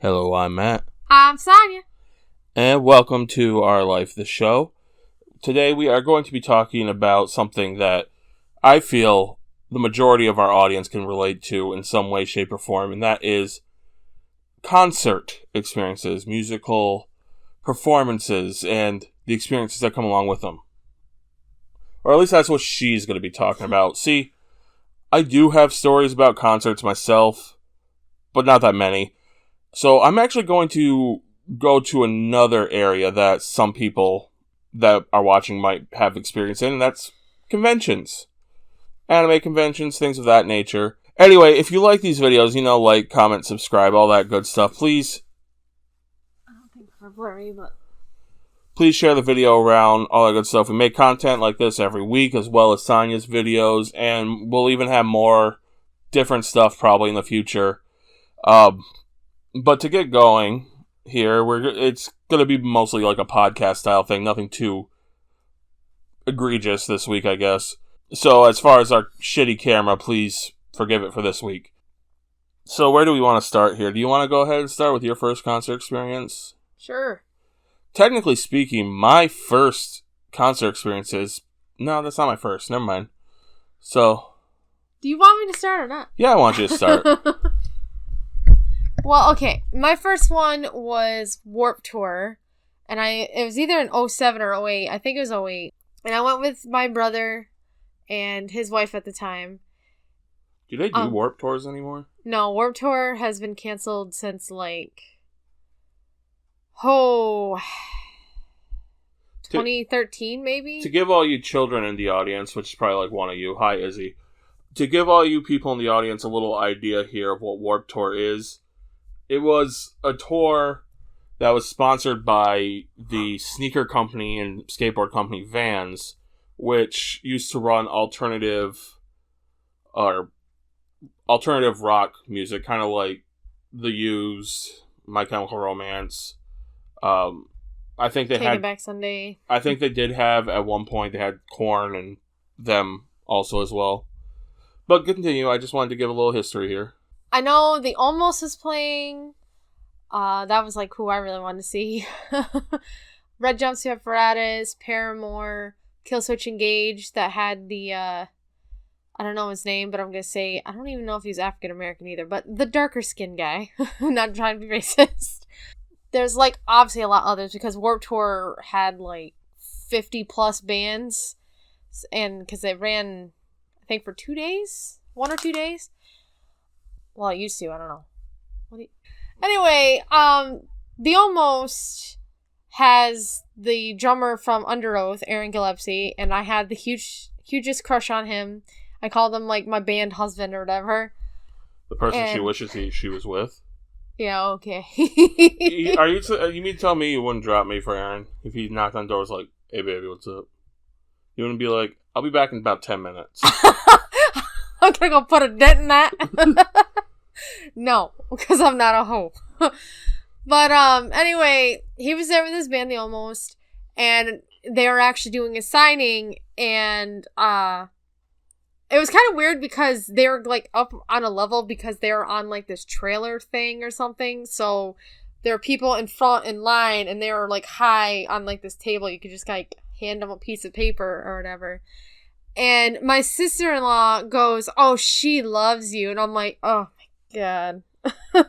Hello, I'm Matt. I'm Sonia. And welcome to Our Life, the show. Today we are going to be talking about something that I feel the majority of our audience can relate to in some way, shape, or form, and that is concert experiences, musical performances, and the experiences that come along with them. Or at least that's what she's going to be talking about. See, I do have stories about concerts myself, but not that many. So I'm actually going to go to another area that some people that are watching might have experience in, and that's conventions. Anime conventions, things of that nature. Anyway, if you like these videos, like, comment, subscribe, all that good stuff. Please, I don't think we're blurry, but... Please share the video around, all that good stuff. We make content like this every week, as well as Sonia's videos, and we'll even have more different stuff probably in the future. But to get going here, it's going to be mostly like a podcast style thing, nothing too egregious this week, I guess. So as far as our shitty camera, please forgive it for this week. So where do we want to start here? Do you want to go ahead and start with your first concert experience? Sure. Technically speaking, my first concert experience is... No, that's not my first. Never mind. So... Do you want me to start or not? Yeah, I want you to start. Well, okay. My first one was Warped Tour. And it was either in 07 or 08. I think it was 08. And I went with my brother and his wife at the time. Do they do Warped Tours anymore? No, Warped Tour has been canceled since 2013 maybe? To give all you children in the audience, which is probably like one of you, hi Izzy. To give all you people in the audience a little idea here of what Warped Tour is, it was a tour that was sponsored by the sneaker company and skateboard company Vans, which used to run alternative rock music, kind of like The Used, My Chemical Romance. I think they had Back Sunday. I think they did have at one point, they had Korn and them also as well. But continue. I just wanted to give a little history here. I know the Almost was playing. That was who I really wanted to see. Red Jumpsuit Apparatus, Paramore, Killswitch Engage that had the I don't know his name, but I'm gonna say I don't even know if he's African American either, but the darker skinned guy. Not trying to be racist. There's obviously a lot others because Warped Tour had 50 plus bands, and because it ran, I think for 2 days, 1 or 2 days. Well, it used to. I don't know. Anyway, the Almost has the drummer from Under Oath, Aaron Gillespie, and I had the hugest crush on him. I called him my band husband or whatever. The person she wishes she was with. Yeah, okay. You mean to tell me you wouldn't drop me for Aaron if he knocked on doors like, "Hey baby, what's up?" You wouldn't be like, "I'll be back in about 10 minutes." I'm gonna go put a dent in that. No, because I'm not a hoe. But anyway, he was there with his band, The Almost, and they were actually doing a signing, and it was kind of weird because they were up on a level because they were on this trailer thing or something. So there were people in front in line, and they were high on this table. You could just hand them a piece of paper or whatever. And my sister-in-law goes, "Oh, she loves you," and I'm like, "Oh my god." I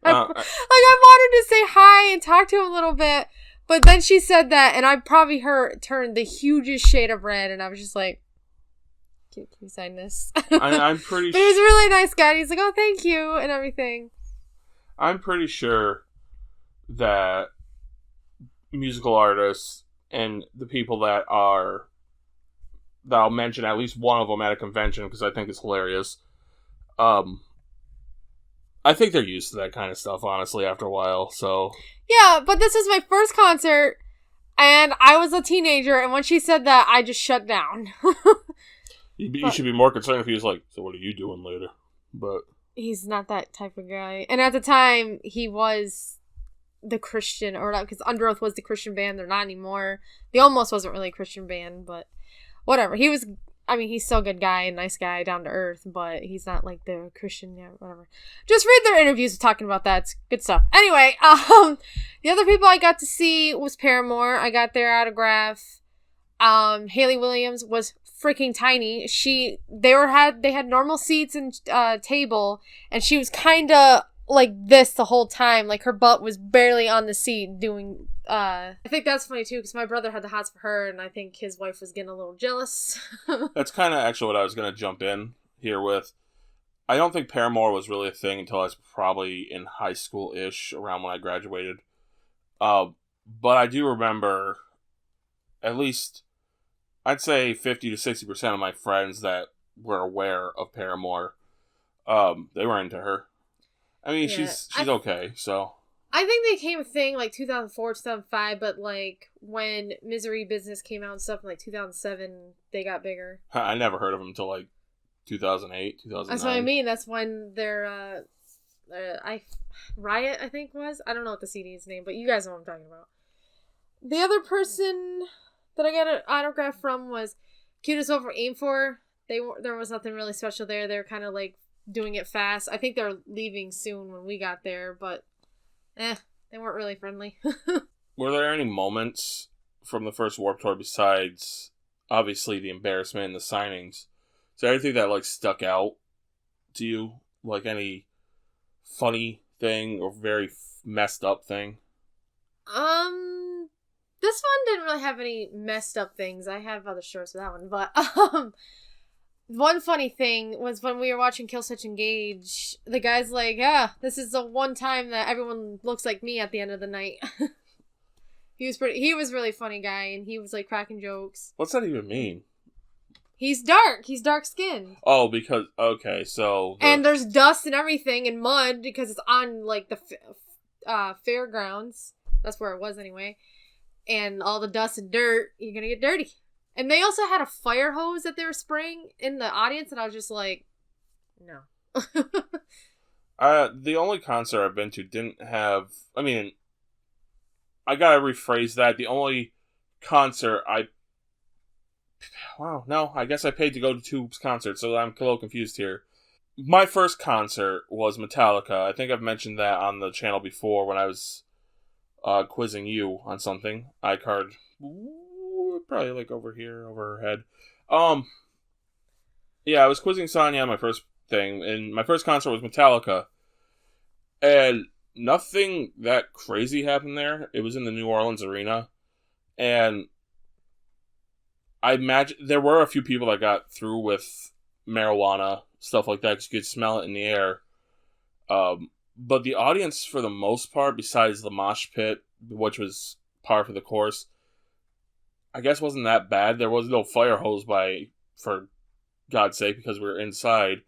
wanted to say hi and talk to him a little bit, but then she said that, and I probably turned the hugest shade of red, and I was just like, can you sign this? I'm pretty But he was a really nice guy. He's like, "Oh, thank you," and everything. I'm pretty sure that musical artists and the people that I'll mention at least one of them at a convention because I think it's hilarious. I think they're used to that kind of stuff, honestly, after a while, so... Yeah, but this is my first concert, and I was a teenager, and when she said that, I just shut down. You should be more concerned if he was like, "So what are you doing later?" But... He's not that type of guy. And at the time, he was the Christian, or not, because Under Oath was the Christian band, they're not anymore. The Almost wasn't really a Christian band, but whatever. He was... I mean, he's still a good guy, a nice guy, down to earth, but he's not like the Christian, yeah, whatever. Just read their interviews talking about that. It's good stuff. Anyway, the other people I got to see was Paramore. I got their autograph. Hayley Williams was freaking tiny. They had normal seats and table, and she was kind of like this the whole time. Like her butt was barely on the seat doing. I think that's funny too, because my brother had the hots for her, and I think his wife was getting a little jealous. That's kind of actually what I was going to jump in here with. I don't think Paramore was really a thing until I was probably in high school-ish, around when I graduated. But I do remember, at least, I'd say 50 to 60% of my friends that were aware of Paramore, they were into her. I mean, yeah, she's okay, so... I think they became a thing like 2004, 2005, but like when Misery Business came out and stuff in like 2007, they got bigger. I never heard of them until like 2008, 2009. That's what I mean. That's when their Riot, I think was. I don't know what the CD's name, but you guys know what I'm talking about. The other person that I got an autograph from was Cutest Over Aim For. There was nothing really special there. They were kind of like doing it fast. I think they're leaving soon when we got there, but they weren't really friendly. Were there any moments from the first Warped Tour besides, obviously, the embarrassment and the signings? Is there anything that, like, stuck out to you? Like, any funny thing or very messed up thing? This one didn't really have any messed up things. I have other shorts for that one, but, one funny thing was when we were watching Killswitch Engage, the guy's like, yeah, this is the one time that everyone looks like me at the end of the night. He was really funny guy, and he was like cracking jokes. What's that even mean? He's dark. He's dark skinned. Oh, because, okay, so... And there's dust and everything and mud because it's on like the fairgrounds. That's where it was anyway. And all the dust and dirt, you're gonna get dirty. And they also had a fire hose that they were spraying in the audience, and I was just like, no. The only concert I've been to didn't have... I mean, I gotta rephrase that. The only concert Wow, no, I guess I paid to go to two concerts, so I'm a little confused here. My first concert was Metallica. I think I've mentioned that on the channel before when I was quizzing you on something. iCard... probably like over here, over her head. Yeah, I was quizzing Sonya on my first thing, and my first concert was Metallica. And nothing that crazy happened there. It was in the New Orleans Arena. And I imagine there were a few people that got through with marijuana, stuff like that, because you could smell it in the air. But the audience, for the most part, besides the mosh pit, which was par for the course, I guess wasn't that bad. There was no fire hose for God's sake, because we were inside.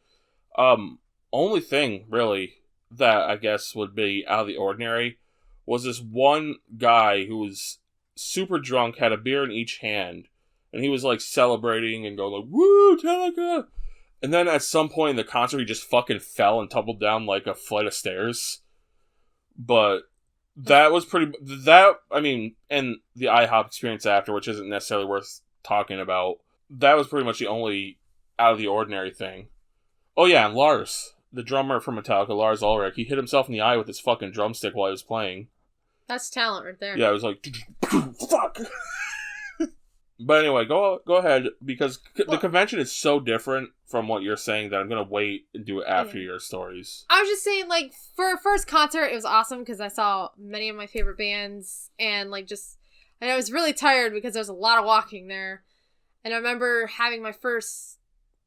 Only thing, really, that I guess would be out of the ordinary was this one guy who was super drunk, had a beer in each hand, and he was, like, celebrating and going, like, woo, Metallica! And then at some point in the concert, he just fucking fell and tumbled down, like, a flight of stairs. But... that was pretty... I mean, and the IHOP experience after, which isn't necessarily worth talking about, that was pretty much the only out-of-the-ordinary thing. Oh yeah, and Lars, the drummer from Metallica, Lars Ulrich, he hit himself in the eye with his fucking drumstick while he was playing. That's talent right there. Yeah, it was like... fuck! But anyway, go ahead, because the convention is so different from what you're saying that I'm going to wait and do it after your stories. I was just saying, like, for a first concert, it was awesome because I saw many of my favorite bands, and, like, and I was really tired because there was a lot of walking there. And I remember having my first,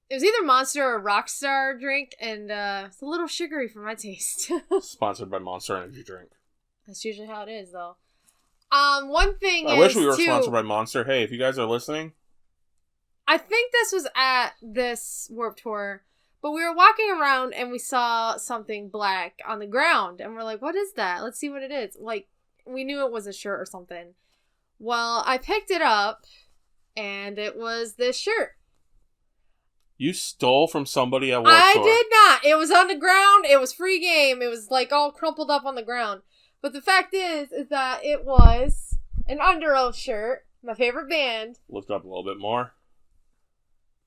it was either Monster or Rockstar drink, and it's a little sugary for my taste. Sponsored by Monster Energy Drink. That's usually how it is, though. One thing I wish we were sponsored by Monster. Hey, if you guys are listening. I think this was at this Warped Tour, but we were walking around and we saw something black on the ground, and we're like, what is that? Let's see what it is. Like, we knew it was a shirt or something. Well, I picked it up, and it was this shirt. You stole from somebody at Warped Tour. I did not. It was on the ground. It was free game. It was, like, all crumpled up on the ground. But the fact is that it was an Under Oath shirt, my favorite band. Lift up a little bit more.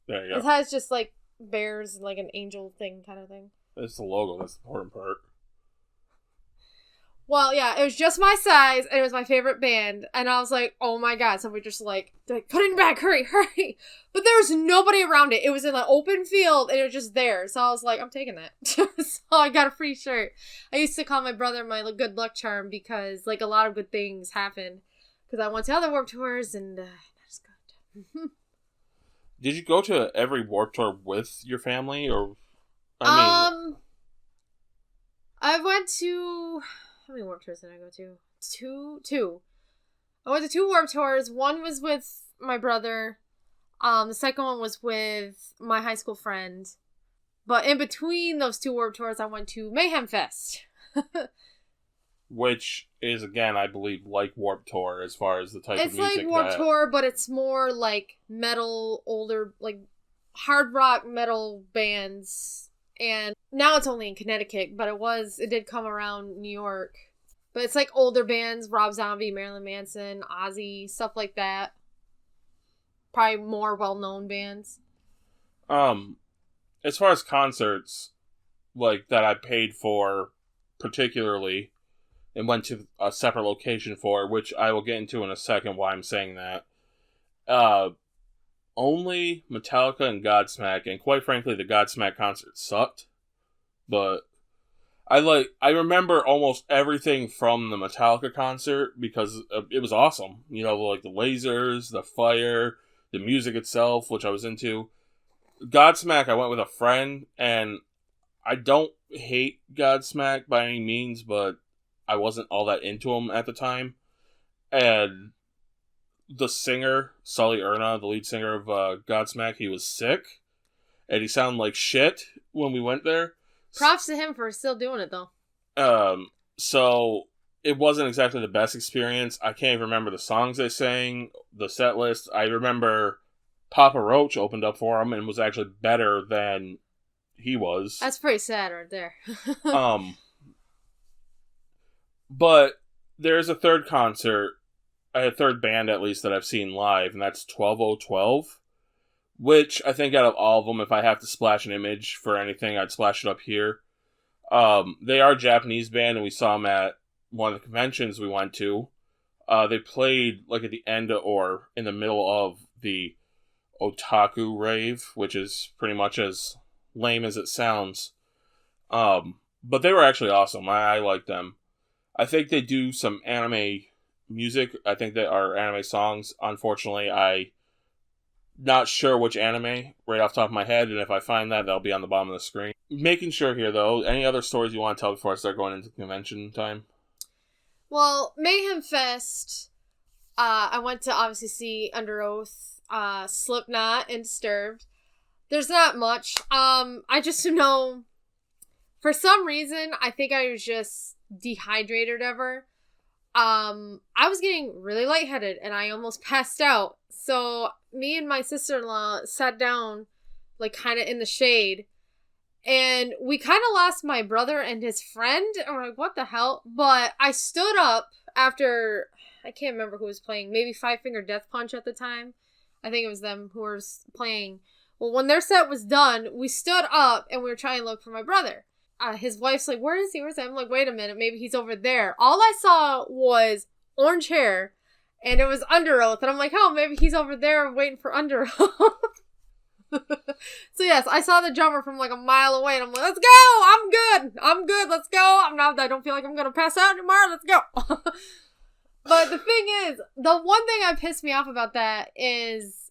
There you It go. has just like bears and like an angel thing kind of thing. That's the logo. That's the important part. Well, yeah, it was just my size, and it was my favorite band, and I was like, oh my god, somebody just like, they're like, put it back, hurry, hurry. But there was nobody around it. It was in an open field, and it was just there. So I was like, I'm taking that. So I got a free shirt. I used to call my brother my good luck charm because like a lot of good things happened. Because I went to other Warped Tours, and that's good. Did you go to every Warped Tour with your family, or? I went to... How many Warped Tours did I go to? Two. I went to 2 Warped Tours. One was with my brother. The second one was with my high school friend. But in between those 2 Warped Tours, I went to Mayhem Fest. which is, again, I believe, like Warped Tour as far as the type of music. It's like Warped Tour, but it's more like metal, older, like hard rock metal bands. And now it's only in Connecticut, but it did come around New York. But it's like older bands, Rob Zombie, Marilyn Manson, Ozzy, stuff like that. Probably more well-known bands. As far as concerts, like, that I paid for particularly, and went to a separate location for, which I will get into in a second why I'm saying that, only Metallica and Godsmack, and quite frankly, the Godsmack concert sucked. But I remember almost everything from the Metallica concert because it was awesome. You know, like the lasers, the fire, the music itself, which I was into. Godsmack, I went with a friend, and I don't hate Godsmack by any means, but I wasn't all that into him at the time. And the singer, Sully Erna, the lead singer of Godsmack, he was sick. And he sounded like shit when we went there. Props to him for still doing it, though. So it wasn't exactly the best experience. I can't even remember the songs they sang, the set list. I remember Papa Roach opened up for him and was actually better than he was. That's pretty sad right there. But there's a third concert, a third band at least that I've seen live, and that's 12012, which I think out of all of them, if I have to splash an image for anything, I'd splash it up here. They are a Japanese band, and we saw them at one of the conventions we went to. They played like at the end or in the middle of the Otaku Rave, which is pretty much as lame as it sounds. But they were actually awesome. I like them. I think they do some anime music. I think they are anime songs. Unfortunately, I'm not sure which anime right off the top of my head, and if I find that, that'll be on the bottom of the screen. Making sure here, though, any other stories you want to tell before I start going into convention time? Well, Mayhem Fest, I went to obviously see Under Oath, Slipknot, and Disturbed. There's not much. I just know, for some reason, I think I was just dehydrated or whatever. I was getting really lightheaded and I almost passed out. So me and my sister-in-law sat down, like kind of in the shade, and we kind of lost my brother and his friend. And we're like, what the hell? But I stood up after, I can't remember who was playing, maybe Five Finger Death Punch at the time. I think it was them who were playing. Well, when their set was done, we stood up and we were trying to look for my brother. His wife's like, where is he? Where's he? I'm like, wait a minute, maybe he's over there. All I saw was orange hair, and it was Under Oath. And I'm like, oh, maybe he's over there waiting for Under Oath. So yes, I saw the drummer from like a mile away, and I'm like, let's go! I'm good, let's go! I don't feel like I'm gonna pass out tomorrow, let's go! But the thing is, the one thing that pissed me off about that is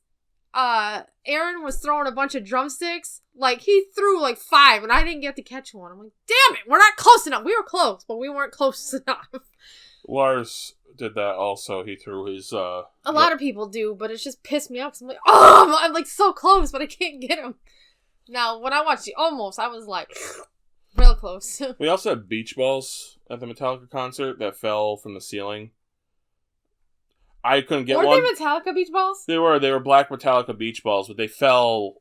Aaron was throwing a bunch of drumsticks. Like, he threw like 5, and I didn't get to catch one. I'm like, damn it, we're not close enough. We were close, but we weren't close enough. Lars did that also. He threw his, A lot of people do, but it just pissed me off, because I'm like, oh, I'm like so close, but I can't get him. Now, when I watched the Almost, I was like, real close. We also had beach balls at the Metallica concert that fell from the ceiling. I couldn't get one. Weren't they Metallica beach balls? They were black Metallica beach balls, but they fell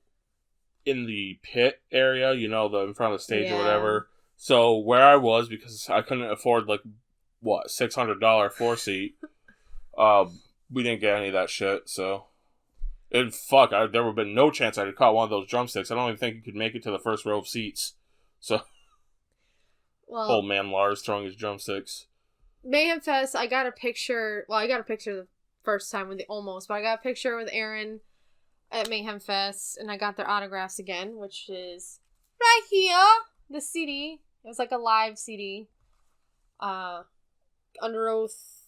in the pit area, you know, in front of the stage or whatever. So where I was, because I couldn't afford like $600 floor seat, we didn't get any of that shit. So And fuck, there would have been no chance I'd have caught one of those drumsticks. I don't even think you could make it to the first row of seats. So, old man Lars throwing his drumsticks. Mayhem Fest, I got a picture. Well, I got a picture the first time with but I got a picture with Aaron at Mayhem Fest, and I got their autographs again, which is right here. The CD. It was like a live CD. Under Oath.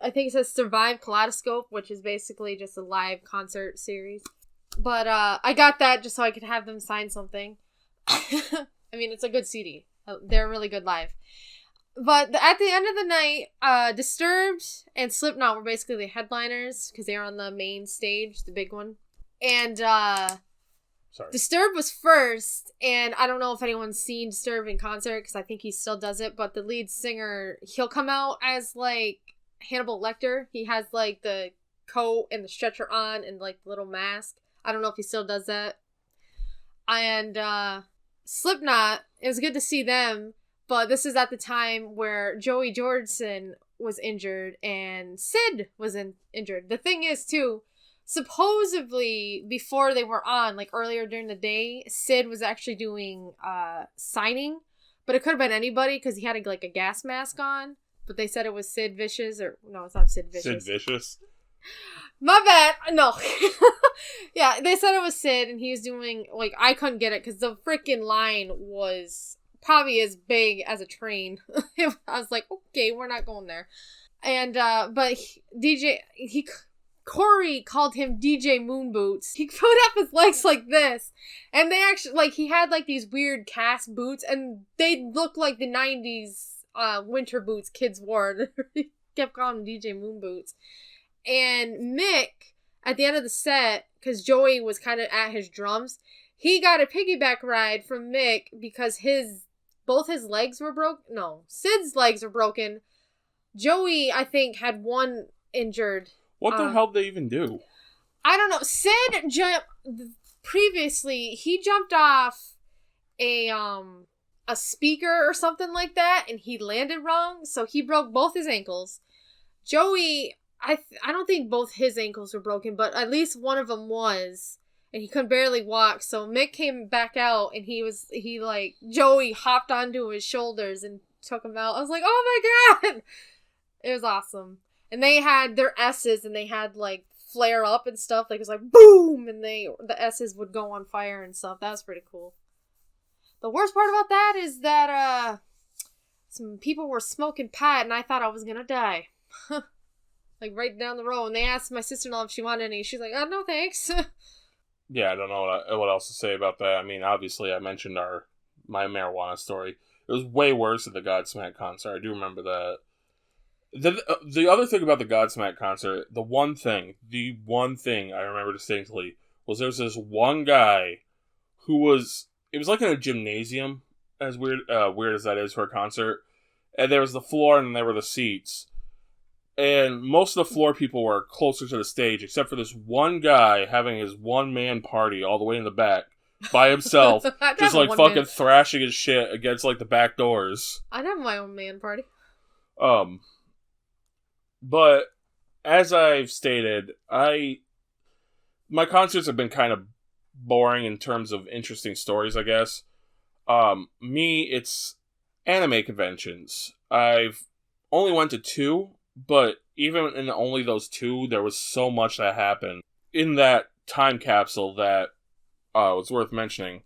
I think it says Survive Kaleidoscope, which is basically just a live concert series. But I got that just so I could have them sign something. I mean, it's a good CD. They're really good live. But at the end of the night, Disturbed and Slipknot were basically the headliners because they were on the main stage, the big one. And Disturbed was first, and I don't know if anyone's seen Disturbed in concert because I think he still does it, but the lead singer, he'll come out as like Hannibal Lecter. He has like the coat and the stretcher on and like the little mask. I don't know if he still does that. And Slipknot, it was good to see them, but this is at the time where Joey Jordison was injured and Sid was injured. The thing is too, supposedly before they were on, like earlier during the day, Sid was actually doing signing, but it could have been anybody because he had like a gas mask on. But they said it was Sid Vicious, or no, it's not Sid Vicious. Sid Vicious? My bad. No. Yeah, they said it was Sid, and he was doing, like, I couldn't get it, because the freaking line was probably as big as a train. I was like, okay, we're not going there. And, but Corey called him DJ Moonboots. He put up his legs like this, and they actually, like, he had, like, these weird cast boots, and they looked like the 90s winter boots kids wore. He kept calling him DJ Moon Boots. And Mick, at the end of the set, because Joey was kind of at his drums, he got a piggyback ride from Mick because both his legs were broken. No, Sid's legs were broken. Joey, I think, had one injured. What the hell did they even do? I don't know. Sid he jumped off a speaker or something like that, and he landed wrong, so he broke both his ankles. Joey, I don't think both his ankles were broken, but at least one of them was, and he could barely walk, so Mick came back out, and Joey hopped onto his shoulders and took him out. I was like, oh my god! It was awesome. And they had their S's, and they had, like, flare up and stuff, like, it was like, boom! And the S's would go on fire and stuff. That was pretty cool. The worst part about that is that some people were smoking pot, and I thought I was gonna die. Like right down the road, and they asked my sister-in-law if she wanted any. She's like, "Oh no, thanks." Yeah, I don't know what else to say about that. I mean, obviously, I mentioned my marijuana story. It was way worse at the Godsmack concert. I do remember that. The other thing about the Godsmack concert, the one thing I remember distinctly was there was this one guy who was. It was like in a gymnasium, as weird as that is for a concert. And there was the floor and there were the seats. And most of the floor people were closer to the stage, except for this one guy having his one-man party all the way in the back by himself. Just like fucking thrashing his shit against like the back doors. I'd have my own man party. But as I've stated, my concerts have been kind of boring in terms of interesting stories, I guess. It's anime conventions. I've only went to 2, but even in only those 2, there was so much that happened in that time capsule that was worth mentioning.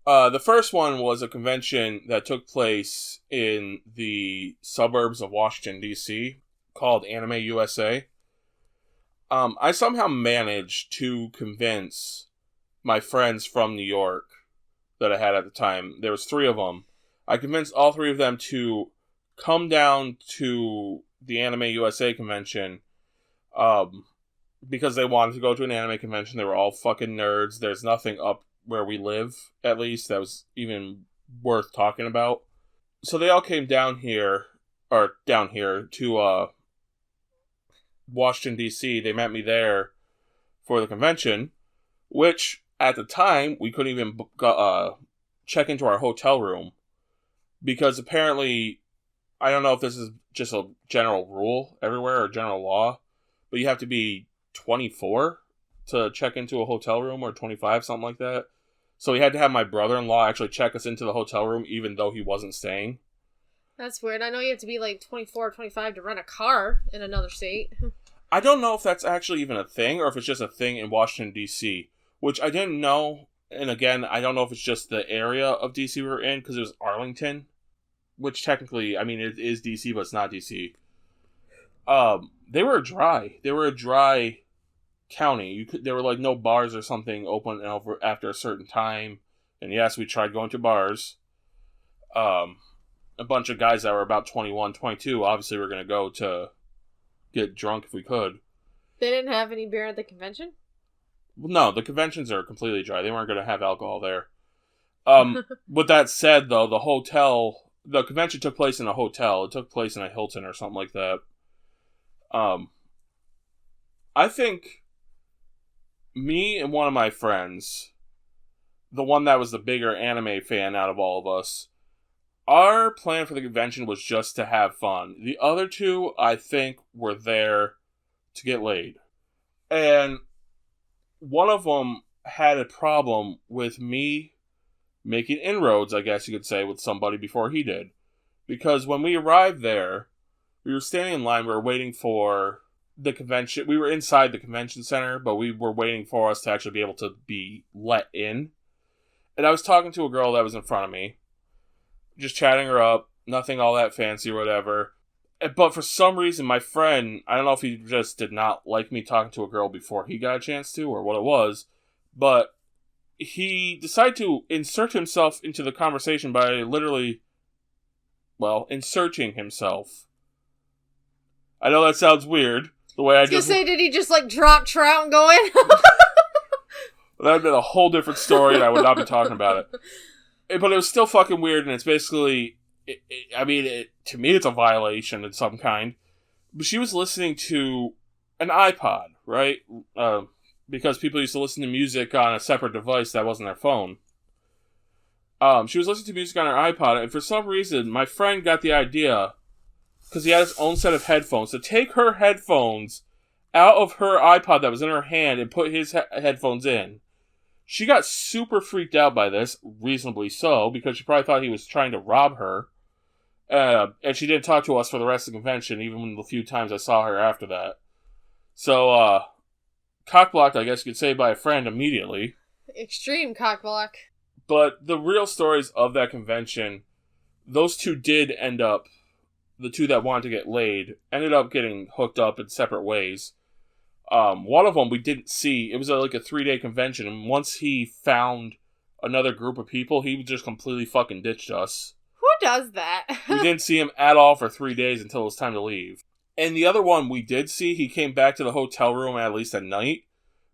The first one was a convention that took place in the suburbs of Washington, D.C., called Anime USA. I somehow managed to convince my friends from New York that I had at the time. There was 3 of them. I convinced all 3 of them to come down to the Anime USA convention because they wanted to go to an anime convention. They were all fucking nerds. There's nothing up where we live, at least, that was even worth talking about. So they all came down here to Washington, D.C. They met me there for the convention, which at the time we couldn't even check into our hotel room because apparently, I don't know if this is just a general rule everywhere or general law, but you have to be 24 to check into a hotel room, or 25, something like that. So he had to have my brother-in-law actually check us into the hotel room, even though he wasn't staying. That's weird. I know you have to be like 24 or 25 to rent a car in another state. I don't know if that's actually even a thing, or if it's just a thing in Washington, D.C., which I didn't know. And again, I don't know if it's just the area of D.C. we were in, because it was Arlington, which technically, I mean, it is D.C., but it's not D.C. They were dry. They were a dry county. There were like no bars or something open over after a certain time. And yes, we tried going to bars. A bunch of guys that were about 21, 22, obviously were going to go to get drunk if we could. They didn't have any beer at the convention? Well, no, the conventions are completely dry. They weren't going to have alcohol there. With that said, though, the convention took place in a hotel. It took place in a Hilton or something like that. I think me and one of my friends, the one that was the bigger anime fan out of all of us, our plan for the convention was just to have fun. The other two, I think, were there to get laid. And one of them had a problem with me making inroads, I guess you could say, with somebody before he did. Because when we arrived there, we were standing in line, we were waiting for the convention. We were inside the convention center, but we were waiting for us to actually be able to be let in. And I was talking to a girl that was in front of me, just chatting her up, nothing all that fancy or whatever. But for some reason, my friend, I don't know if he just did not like me talking to a girl before he got a chance to, or what it was, but he decided to insert himself into the conversation by literally, inserting himself. I know that sounds weird, the way I just... say, did he just, drop trout and go in? That would have been a whole different story, and I would not be talking about it. But it was still fucking weird, and it's basically... to me, it's a violation of some kind. But she was listening to an iPod, right? Because people used to listen to music on a separate device that wasn't their phone. She was listening to music on her iPod, and for some reason, my friend got the idea, because he had his own set of headphones, to take her headphones out of her iPod that was in her hand and put his headphones in. She got super freaked out by this, reasonably so, because she probably thought he was trying to rob her. And she didn't talk to us for the rest of the convention, even the few times I saw her after that. So, cockblocked, I guess you could say, by a friend immediately. Extreme cockblock. But the real stories of that convention, those two did end up, the two that wanted to get laid, ended up getting hooked up in separate ways. One of them we didn't see. It was like a 3-day convention, and once he found another group of people, he just completely fucking ditched us. Who does that? We didn't see him at all for 3 days until it was time to leave. And the other one we did see, he came back to the hotel room at least at night,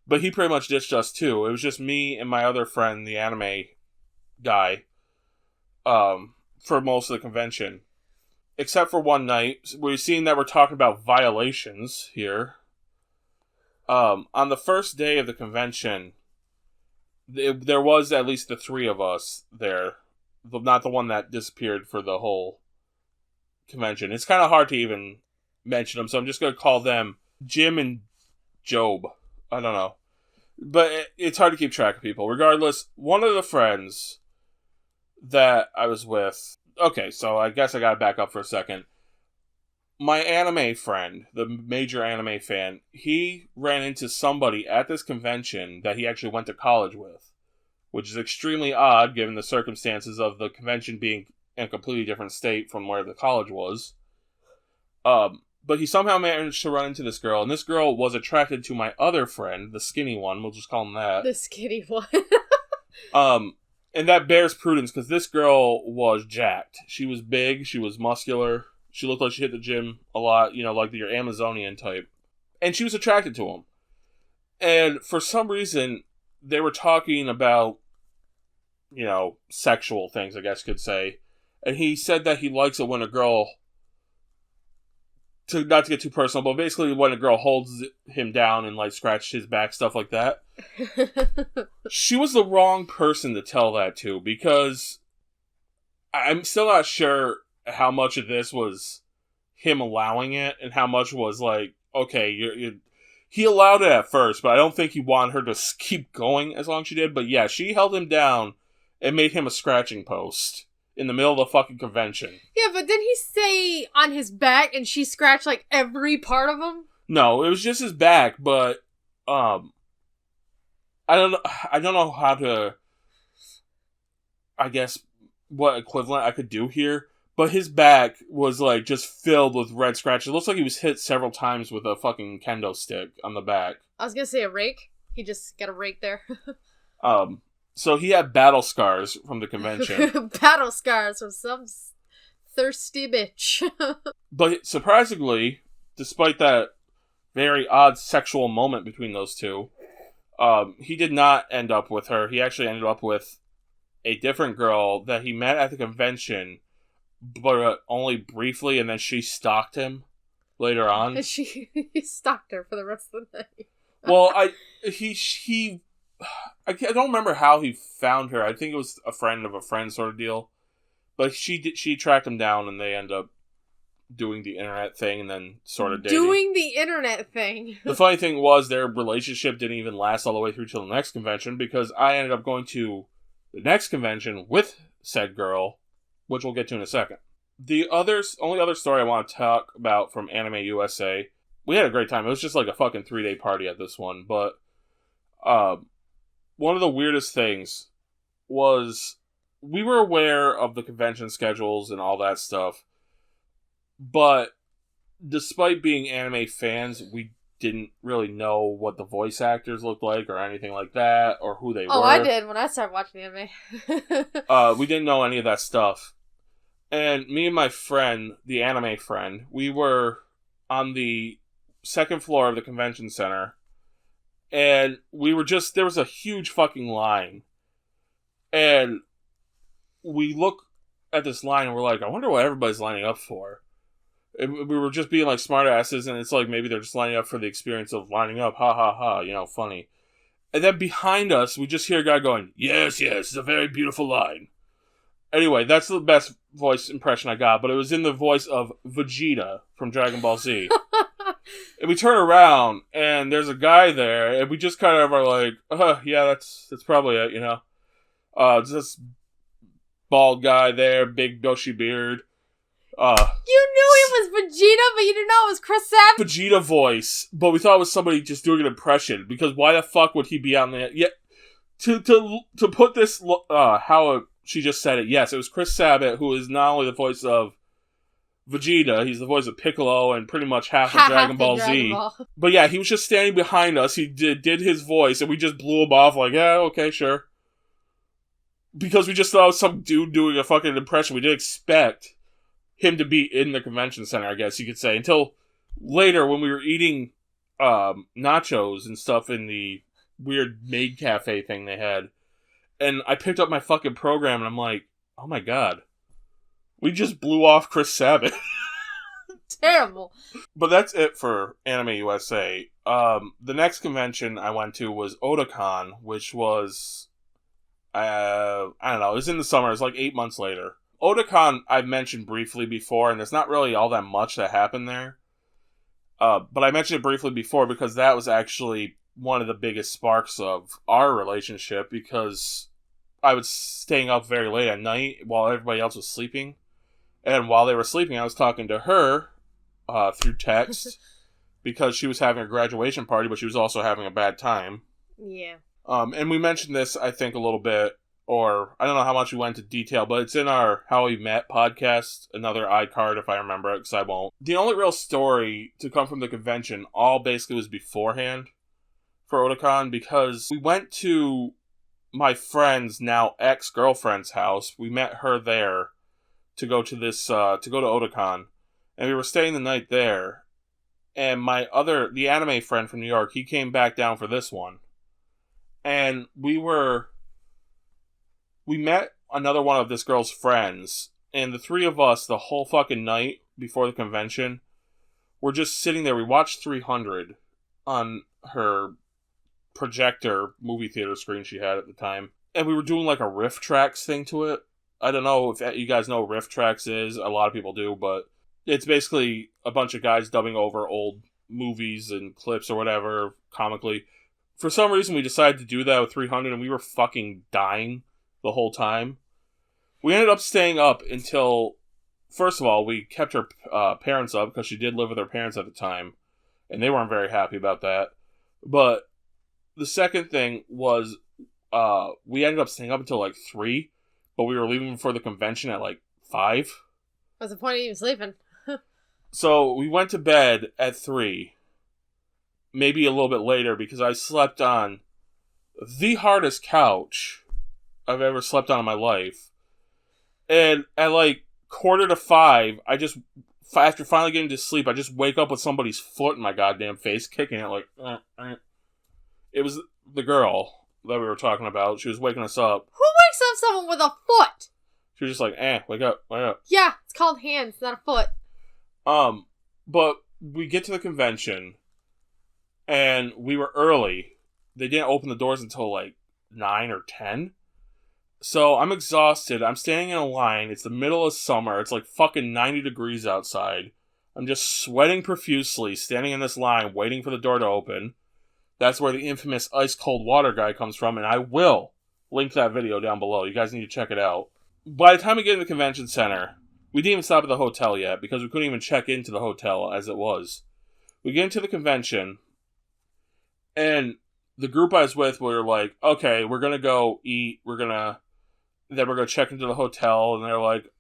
but he pretty much ditched us too. It was just me and my other friend, the anime guy, for most of the convention. Except for one night, we've seen that we're talking about violations here. On the first day of the convention, there was at least the 3 of us there. Not the one that disappeared for the whole convention. It's kind of hard to even mention them, so I'm just going to call them Jim and Job. I don't know. But it's hard to keep track of people. Regardless, one of the friends that I was with... Okay, so I guess I gotta back up for a second. My anime friend, the major anime fan, he ran into somebody at this convention that he actually went to college with, which is extremely odd given the circumstances of the convention being in a completely different state from where the college was. But he somehow managed to run into this girl, and this girl was attracted to my other friend, the skinny one, we'll just call him that. The skinny one. And that bears prudence, because this girl was jacked. She was big, she was muscular, she looked like she hit the gym a lot, like your Amazonian type. And she was attracted to him. And for some reason, they were talking about, sexual things, I guess you could say. And he said that he likes it when a girl, not to get too personal, but basically when a girl holds him down and, scratches his back, stuff like that. She was the wrong person to tell that to, because I'm still not sure how much of this was him allowing it and how much was okay, He allowed it at first, but I don't think he wanted her to keep going as long as she did. But yeah, she held him down and made him a scratching post in the middle of the fucking convention. Yeah, but didn't he stay on his back and she scratched like every part of him? No, it was just his back, but I don't know how to, I guess, what equivalent I could do here. But his back was, like, just filled with red scratches. It looks like he was hit several times with a fucking kendo stick on the back. I was gonna say a rake. He just got a rake there. So he had battle scars from the convention. Battle scars from some thirsty bitch. But surprisingly, despite that very odd sexual moment between those two, he did not end up with her. He actually ended up with a different girl that he met at the convention, but only briefly, and then she stalked him later on. And he stalked her for the rest of the night. Well, I don't remember how he found her. I think it was a friend of a friend sort of deal. But she tracked him down, and they end up doing the internet thing, and then sort of dating. Doing the internet thing. The funny thing was, their relationship didn't even last all the way through till the next convention, because I ended up going to the next convention with said girl, which we'll get to in a second. The only other story I want to talk about from Anime USA, we had a great time. It was just like a fucking 3-day party at this one, but one of the weirdest things was we were aware of the convention schedules and all that stuff, but despite being anime fans, we didn't really know what the voice actors looked like or anything like that, or who they were. Oh, I did when I started watching anime. We didn't know any of that stuff. And me and my friend, the anime friend, we were on the second floor of the convention center, and there was a huge fucking line. And we look at this line and we're like, I wonder what everybody's lining up for. And we were just being like smartasses, and it's like maybe they're just lining up for the experience of lining up, ha ha ha, funny. And then behind us, we just hear a guy going, yes, it's a very beautiful line. Anyway, that's the best voice impression I got, but it was in the voice of Vegeta from Dragon Ball Z. And we turn around, and there's a guy there, and we just kind of are like, yeah, that's probably it, It's this bald guy there, big bushy beard. You knew he was Vegeta, but you didn't know it was Chris Savage? Vegeta voice, but we thought it was somebody just doing an impression, because why the fuck would he be on the... Yeah, to put this, how she just said it, yes, it was Chris Sabat, who is not only the voice of Vegeta, he's the voice of Piccolo and pretty much half of Dragon Ball Z. But yeah, he was just standing behind us, he did his voice, and we just blew him off like, yeah, okay, sure. Because we just thought it was some dude doing a fucking impression. We didn't expect him to be in the convention center, I guess you could say, until later when we were eating nachos and stuff in the weird maid cafe thing they had. And I picked up my fucking program, and I'm like, oh my god. We just blew off Chris Sabat. Terrible. But that's it for Anime USA. The next convention I went to was Otakon, which was... I don't know, it was in the summer. It was like 8 months later. Otakon I've mentioned briefly before, and there's not really all that much that happened there. But I mentioned it briefly before because that was actually one of the biggest sparks of our relationship, because I was staying up very late at night while everybody else was sleeping. And while they were sleeping, I was talking to her through text because she was having a graduation party, but she was also having a bad time. Yeah. And we mentioned this, I think, a little bit, or I don't know how much we went into detail, but it's in our How We Met podcast, another iCard if I remember it, because I won't. The only real story to come from the convention all basically was beforehand for Otakon, because we went to my friend's now ex-girlfriend's house. We met her there to go to Otakon, and we were staying the night there, and the anime friend from New York, he came back down for this one. And we met another one of this girl's friends, and the three of us, the whole fucking night before the convention, were just sitting there. We watched 300 on her projector movie theater screen she had at the time. And we were doing like a riff tracks thing to it. I don't know if you guys know what riff tracks is. A lot of people do, but it's basically a bunch of guys dubbing over old movies and clips or whatever, comically. For some reason, we decided to do that with 300, and we were fucking dying the whole time. We ended up staying up until, first of all, we kept her parents up because she did live with her parents at the time, and they weren't very happy about that. But the second thing was we ended up staying up until like 3, but we were leaving for the convention at like 5. What's the point of even sleeping? So we went to bed at 3, maybe a little bit later, because I slept on the hardest couch I've ever slept on in my life. And at like 4:45, after finally getting to sleep, I just wake up with somebody's foot in my goddamn face, kicking it like... It was the girl that we were talking about. She was waking us up. Who wakes up someone with a foot? She was just like, wake up, wake up. Yeah, it's called hands, not a foot. But we get to the convention, and we were early. They didn't open the doors until like 9 or 10. So I'm exhausted. I'm standing in a line. It's the middle of summer. It's like fucking 90 degrees outside. I'm just sweating profusely, standing in this line, waiting for the door to open. That's where the infamous ice cold water guy comes from, and I will link that video down below. You guys need to check it out. By the time we get in the convention center, we didn't even stop at the hotel yet, because we couldn't even check into the hotel as it was. We get into the convention, and the group I was with were like, okay, we're going to go eat, then we're going to check into the hotel, and they're like,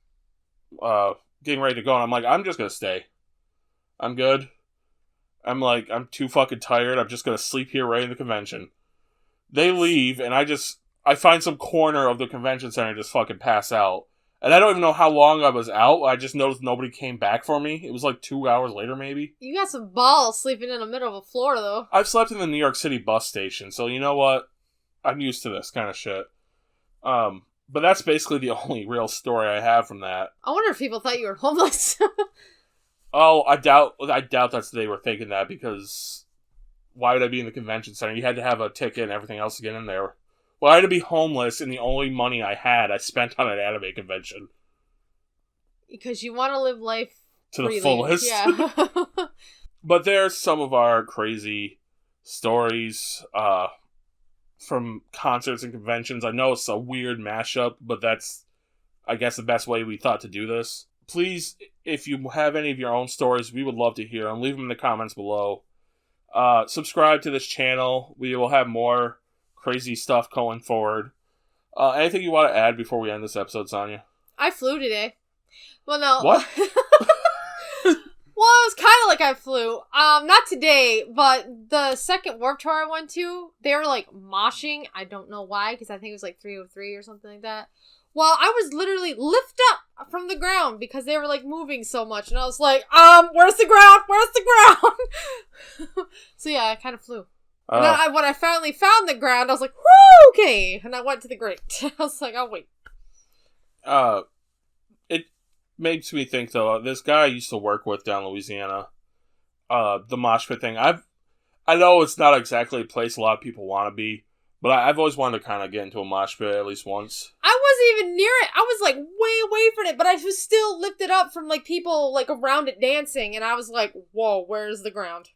getting ready to go, and I'm like, I'm just going to stay. I'm good. I'm like, I'm too fucking tired, I'm just going to sleep here right in the convention. They leave, and I find some corner of the convention center and just fucking pass out. And I don't even know how long I was out. I just noticed nobody came back for me. It was like 2 hours later, maybe. You got some balls sleeping in the middle of a floor, though. I've slept in the New York City bus station, so you know what? I'm used to this kind of shit. But that's basically the only real story I have from that. I wonder if people thought you were homeless. Oh, I doubt they were thinking that, because why would I be in the convention center? You had to have a ticket and everything else to get in there. Well, I had to be homeless, and the only money I had, I spent on an anime convention. Because you want to live life to freely. The fullest. Yeah. But there's some of our crazy stories from concerts and conventions. I know it's a weird mashup, but that's, I guess, the best way we thought to do this. Please, if you have any of your own stories, we would love to hear them. Leave them in the comments below. Subscribe to this channel. We will have more crazy stuff going forward. Anything you want to add before we end this episode, Sonia? I flew today. Well, no. What? Well, it was kind of like I flew. Not today, but the second Warped Tour I went to, they were like moshing. I don't know why, because I think it was like 303 or something like that. Well, I was literally lifted up from the ground because they were like moving so much, and I was like, where's the ground? Where's the ground? So yeah, I kind of flew. And when I finally found the ground, I was like, whoo, okay. And I went to the grate. I was like, I'll wait. It makes me think, though, this guy I used to work with down in Louisiana, the mosh pit thing, I know it's not exactly a place a lot of people want to be, but I've always wanted to kind of get into a mosh pit at least once. I wasn't even near it. I was like way away from it, but I was still lifted up from like people like around it dancing, and I was like, whoa, where's the ground?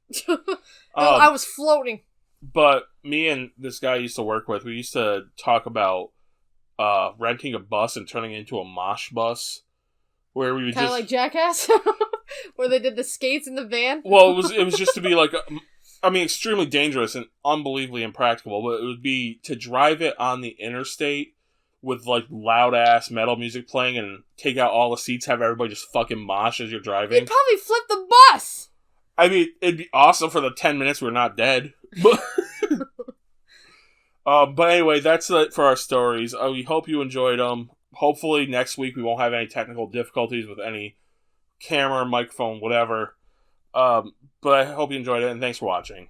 I was floating. But me and this guy I used to work with, we used to talk about renting a bus and turning it into a mosh bus, where we would kind of like Jackass, where they did the skates in the van. Well, it was just to be like, extremely dangerous and unbelievably impractical. But it would be to drive it on the interstate with like loud ass metal music playing and take out all the seats, have everybody just fucking mosh as you're driving. You'd probably flip the bus. I mean, it'd be awesome for the 10 minutes we're not dead. But anyway, that's it for our stories. We hope you enjoyed them. Hopefully next week we won't have any technical difficulties with any camera, microphone, whatever. But I hope you enjoyed it, and thanks for watching.